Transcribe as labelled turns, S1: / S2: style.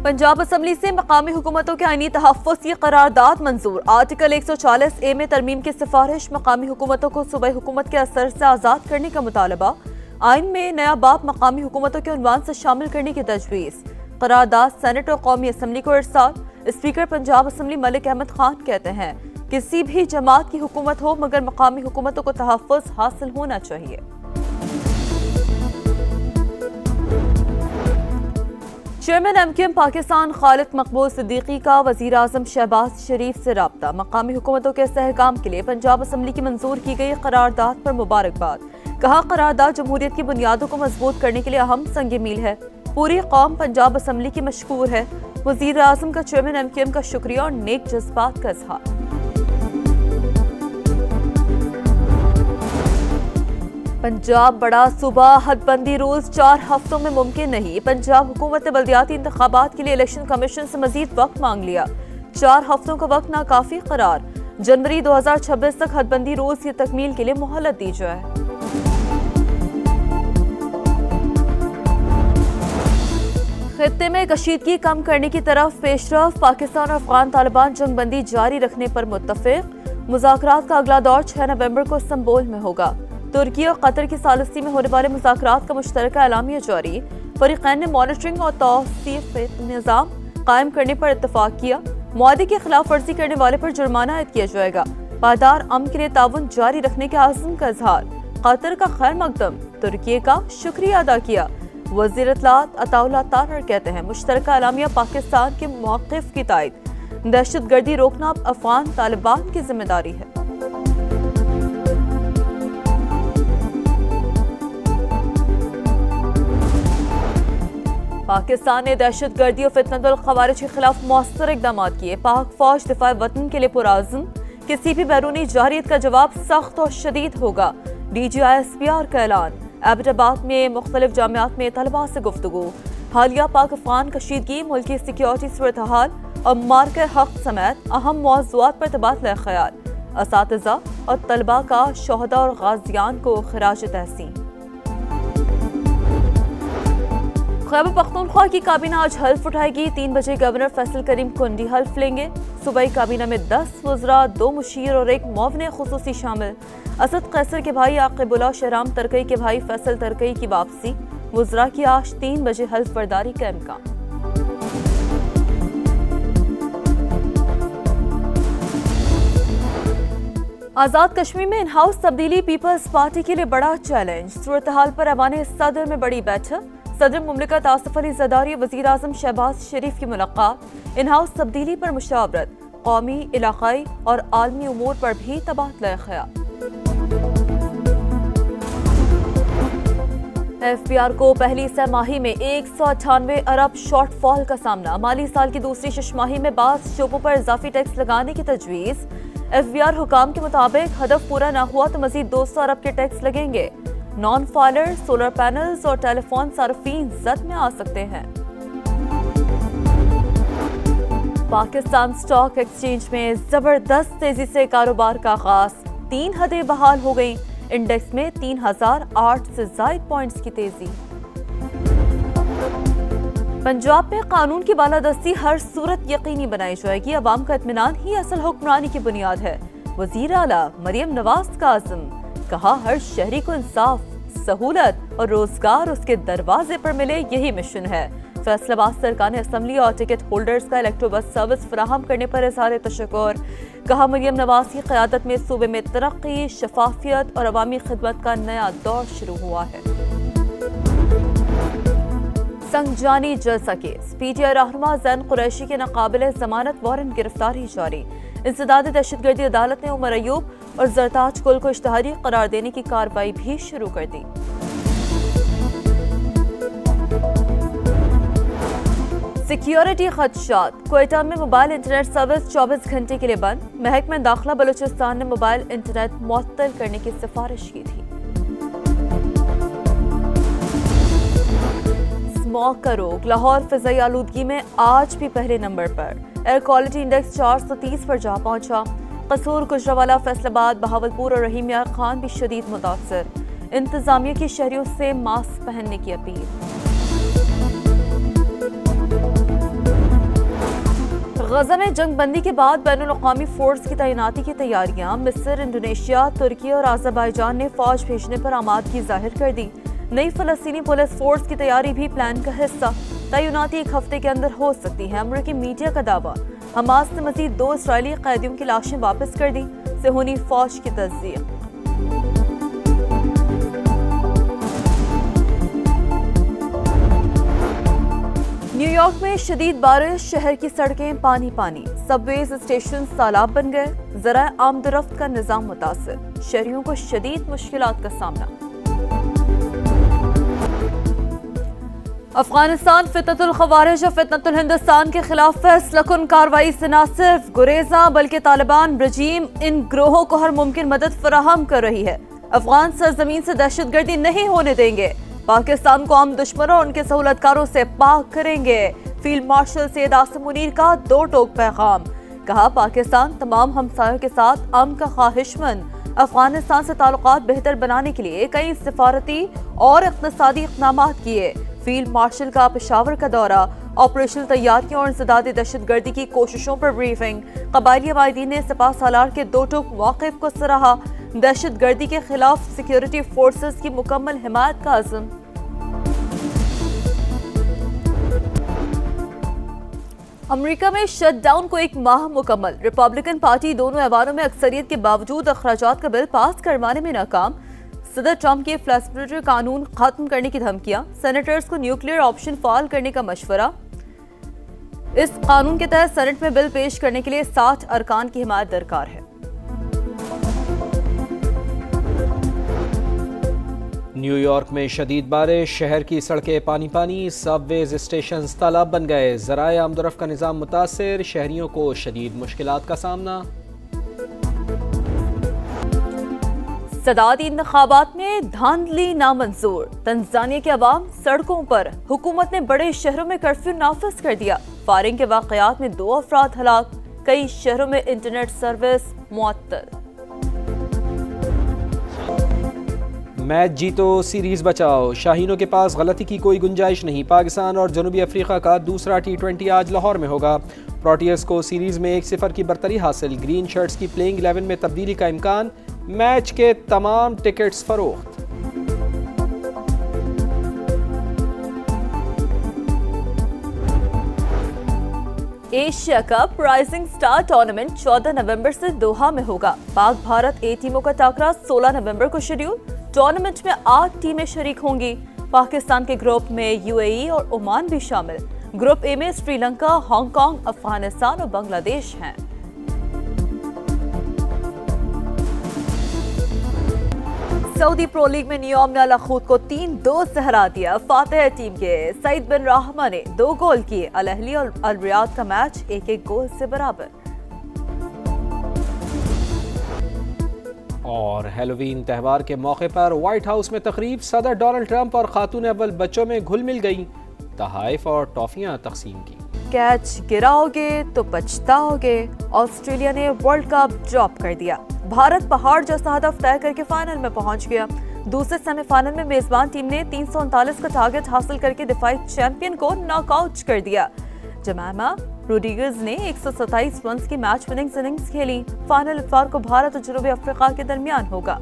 S1: Punjab assembly से मकामी हुकूमतों के आईनी तहफ़्फ़ुज़ की करारदाद मंजूर। आर्टिकल 140A में तरमीम की सिफारिश। मकामी हुकूमतों को सूबाई हुकूमत के असर से आज़ाद करने का मुतालबा। आइन में नया बाब मकामी हुकूमतों के उन्वान से शामिल करने की तजवीज़। करारदाद सेनेट और कौमी असम्बली को इरसाल। स्पीकर पंजाब असम्बली मलिक अहमद खान कहते हैं, किसी भी जमात की हुकूमत हो मगर मकामी हुकूमतों को तहफ़्फ़ुज़ हासिल होना चाहिए। चेयरमैन MQM पाकिस्तान खालिद मकबूल सिद्दीकी का वज़ीर आज़म शहबाज शरीफ से राब्ता। मकामी हुकूमतों के इस्तेहकाम के लिए पंजाब असम्बली की मंजूर की गई करारदाद पर मुबारकबाद। कहा, करारदाद जमहूरियत की बुनियादों को मजबूत करने के लिए अहम संग मील है। पूरी कौम पंजाब असम्बली की मशकूर है। वज़ीर आज़म का चेयरमैन MQM का शुक्रिया और नेक जज्बात का इज़हार। पंजाब बड़ा सूबा, हदबंदी रूल्स 4 हफ्तों में मुमकिन नहीं। पंजाब हुकूमत ने बल्दियाती इंतखाबात के लिए इलेक्शन कमीशन से मजीद वक्त मांग लिया। 4 हफ्तों का वक्त नाकाफी करार। जनवरी 2026 तक हदबंदी रूल्स की तकमील के लिए मोहलत दी जाए। खित्ते में कशीदगी कम करने की तरफ पेशरफ। पाकिस्तान और अफगान तालिबान जंगबंदी जारी रखने पर मुत्तफिक। मुज़ाकरात का अगला दौर 6 नवंबर को इस्तांबुल में होगा। तुर्की और कतर की सालिसी में होने वाले मुज़ाकरात का मुश्तरका एलामिया जारी। फरीक़ैन ने मॉनिटरिंग और तौसीफ़ निज़ाम कायम करने पर इत्तफाक किया। मुआहदे की खिलाफ वर्जी करने वाले पर जुर्माना आयद किया जाएगा। पायदार अमन के लिए ताउन जारी रखने के आज़म का इजहार। कतर का खैर मकदम, तुर्की का शुक्रिया अदा किया। वज़ीर इत्तलात अताउल्लाह तारर कहते हैं, मुश्तरका एलामिया पाकिस्तान के मौक़िफ़ की तायद। दहशतगर्दी रोकना अफगान तालिबान की जिम्मेदारी है। पाकिस्तान ने दहशतगर्दी और फितनतुल ख़वारिज के खिलाफ मौसर इक़दाम किए। पाक फौज दिफा वतन के लिए पुराज़म। किसी भी बैरूनी जारियत का जवाब सख्त और शदीद होगा। DGI-SPR का ऐलान। एबटाबाद में मुख्तलिफ जामियात में तलबा से गुफ्तगू। हालिया पाक अफगान कशीदगी, मुल्की सिक्योरिटी सूरत-हाल और मार्के हक समेत अहम मौज़ूआत पर तबादला ख्याल। असातिज़ा और तलबा का शोहदा और गाज़ियान को खिराज तहसीन। खैबर पख्तूनख्वा की काबीना आज हल्फ उठाएगी। 3 बजे गवर्नर फैसल करीम कुंडी हल्फ लेंगे। सूबाई काबीना में 10 वज़रा, 2 मुशीर और 1 मुआविन खुसूसी शामिल। असद कैसर के भाई आकिबुल्लाह शहराम तरकई के भाई फैसल तरकई की वापसी। वज़रा की आज 3 बजे हल्फ बर्दारी का इम्कान। आज़ाद कश्मीर में इन हाउस तब्दीली पीपल्स पार्टी के लिए बड़ा चैलेंज। सूरत हाल पर ऐवान सदर में बड़ी बैठक। सदर मुमलिकत आसिफ अली ज़रदारी वज़ीर आज़म शहबाज शरीफ की मुलाकात। इन हाउस तब्दीली पर मुशावरत। कौमी, इलाकाई और आलमी उमूर पर भी तबादला ख्याल। FBR को पहली सहमाही में 198 अरब शॉर्टफॉल का सामना। माली साल की दूसरी शशमाही में बाज़ शोबों पर इजाफी टैक्स लगाने की तजवीज़। FBR हुकाम के मुताबिक हदफ पूरा न हुआ तो मजीद 200 अरब के टैक्स लगेंगे। नॉन फाइलर, सोलर पैनल्स और टेलीफोन सार्फिन जद में आ सकते हैं। पाकिस्तान स्टॉक एक्सचेंज में जबरदस्त तेजी से कारोबार का आगाज। 3 हदें बहाल हो गई। इंडेक्स में 3008 से ज़ायद पॉइंट्स की तेजी। पंजाब में कानून की बालादस्ती हर सूरत यकीनी बनाई जाएगी। अवाम का इत्मीनान ही असल हुक्मरानी की बुनियाद है। वज़ीर आला मरियम नवाज का आज़म। कहा, हर शहरी को इंसाफ, सहूलत और रोजगार उसके दरवाजे पर मिले, यही मिशन है। फैसलाबाद सरकार ने असम्बली और टिकट होल्डर्स का इलेक्ट्रो बस सर्विस फराहम करने पर इज़हार तशक्कुर। कहा, मरियम नवाज की क़यादत में सूबे में तरक्की, शफाफियत और अवामी खिदमत का नया दौर शुरू हुआ है। संगजानी जलसा केस। PTI रहनुमा ज़ैन कुरैशी के नाकाबिले ज़मानत वारंट गिरफ्तारी जारी। इंसदाद दहशतगर्दी अदालत ने उमर अयूब और जरताज कुल को इश्तिहारी करार देने की कार्रवाई भी शुरू कर दी। सिक्योरिटी खदशात। क्वेटा में मोबाइल इंटरनेट सर्विस 24 घंटे के लिए बंद। महकमा दाखिला बलूचिस्तान ने मोबाइल इंटरनेट मुअत्तल करने की सिफारिश की थी। स्मॉग का रोक। लाहौर फिजाई आलूदगी में आज भी पहले नंबर पर। एयर क्वालिटी इंडेक्स 430 पर जा पहुंचा। कसूर, गुजरावाला, फैसलाबाद, बहावलपुर और रहीम यार खान भी शदीद मुतासर। इंतजामिया की शहरियों से मास्क पहनने की अपील। गजा में जंग बंदी के बाद बैनुल-अक़वामी फोर्स की तैनाती की तैयारियां। मिस्र, इंडोनेशिया, तुर्की और अज़रबैजान ने फौज भेजने पर आमादगी जाहिर कर दी। नई फ़लस्तीनी पुलिस फोर्स की तैयारी भी प्लान का हिस्सा। तैनाती एक हफ्ते के अंदर हो सकती है, अमरीकी मीडिया का दावा। हमास ने मजीद 2 इस्राएली कैदियों की लाशें वापस कर दी। सेहूनी फौज की तस्दीक। न्यूयॉर्क में शदीद बारिश, शहर की सड़कें पानी पानी, सबवेज स्टेशन तालाब बन गए, ज़राए आमदोरफ्त का निज़ाम मुतासिर, शहरियों को शदीद मुश्किलात का सामना। अफगानिस्तान फितनतुल ख़वारिज और फितनतुल हिंदुस्तान के खिलाफ फैसलाकुन कार्रवाई से न सिर्फ गुरेजा बल्कि तालिबान रजीम इन ग्रोहों को हर मुमकिन मदद फराहम कर रही है। अफगान सरजमीन से दहशतगर्दी नहीं होने देंगे, पाकिस्तान को आम दुश्मनों और उनके सहूलतकारों से पाक करेंगे। फील्ड मार्शल सैयद आसिम मुनीर का 2 टोक पैगाम। कहा, पाकिस्तान तमाम हमसायों के साथ अमन का ख्वाहिशमंद। अफगानिस्तान से ताल्लुकात बेहतर बनाने के लिए कई सिफारती और इक़्तिसादी इक़दामात किए। फील्ड मार्शल का पेशावर का दौरा, ऑपरेशनल तैयारियों और इंसदादी दहशतगर्दी की कोशिशों पर ब्रीफिंग। कबायली वायदीन ने सपा सालार के 2 टोक मौक़िफ़ को सराहा। दहशतगर्दी के खिलाफ सिक्योरिटी फोर्सेस की मुकम्मल हिमायत का अज़्म। अमेरिका में शटडाउन को 1 माह मुकम्मल। रिपब्लिकन पार्टी दोनों ऐवानों में अक्सरियत के बावजूद अखराजात का बिल पास करवाने में नाकाम। सदर ट्रंप के फ्लेक्सिबिलिटी कानून खत्म करने की धमकियां। सेनेटर्स को न्यूक्लियर ऑप्शन फाल करने का मशवरा। इस कानून के तहत सेनेट में बिल पेश करने के लिए 60 अरकान की हिमायत दरकार है।
S2: न्यूयॉर्क में शदीद बारिश, शहर की सड़कें पानी पानी, सबवेज स्टेशन तालाब बन गए, ज़राए आमदोरफ्त का निज़ाम मुतासिर, शहरियों को शदीद मुश्किलात का सामना।
S1: सदाती इंतखाबात में धांधली नामंजूर। तंजानिया के अवाम सड़कों पर। हुकूमत ने बड़े शहरों में कर्फ्यू नाफिज कर दिया। फायरिंग के वाक़यात में 2 अफराद हलाक। कई शहरों में इंटरनेट सर्विस मुअत्तल।
S2: मैच जीतो, सीरीज बचाओ, शाहीनों के पास गलती की कोई गुंजाइश नहीं। पाकिस्तान और जनूबी अफ्रीका का दूसरा T20 आज लाहौर में होगा। प्रोटियर्स को सीरीज में 1-0 की बरतरी हासिल। ग्रीन शर्ट्स की प्लेइंग 11 में तब्दीली का इम्कान। मैच के तमाम टिकट्स फरोख्त।
S1: Asia cup rising star tournament 14 नवंबर से दोहा में होगा। पाक भारत A टीमों का टाकरा 16 नवंबर को शेड्यूल। टूर्नामेंट में 8 टीमें शरीक होंगी। पाकिस्तान के ग्रुप में UAE और ओमान भी शामिल। ग्रुप ए में श्रीलंका, हांगकांग, अफगानिस्तान और बांग्लादेश हैं। सऊदी प्रो लीग में नियोम ने अल अखूद को 3-2 से हरा दिया। फातेह टीम के सईद बिन राहमा ने 2 गोल किए। अल अहली और अल रियाद का मैच 1-1 गोल से बराबर।
S2: और हैलोवीन त्यौहार के मौके पर व्हाइट हाउस में तकरीब। सदर डोनाल्ड ट्रंप और खातून अव्वल बच्चों में घुल मिल गई। तहाइफ और टॉफियां तकसीम की।
S1: कैच गिराओगे तो पछताओगे। ऑस्ट्रेलिया ने वर्ल्ड कप ड्रॉप कर दिया। भारत पहाड़ जैसा हदफ तय करके फाइनल में पहुंच गया। दूसरे सेमीफाइनल में मेजबान टीम ने 339 का टारगेट हासिल करके दिफाई चैंपियन को नॉकआउट कर दिया। जमैमा रोड्रिगेज ने 127 रन की मैच विनिंग इनिंग्स खेली। फाइनल इतवार को भारत और जनूबी अफ्रीका के दरमियान होगा।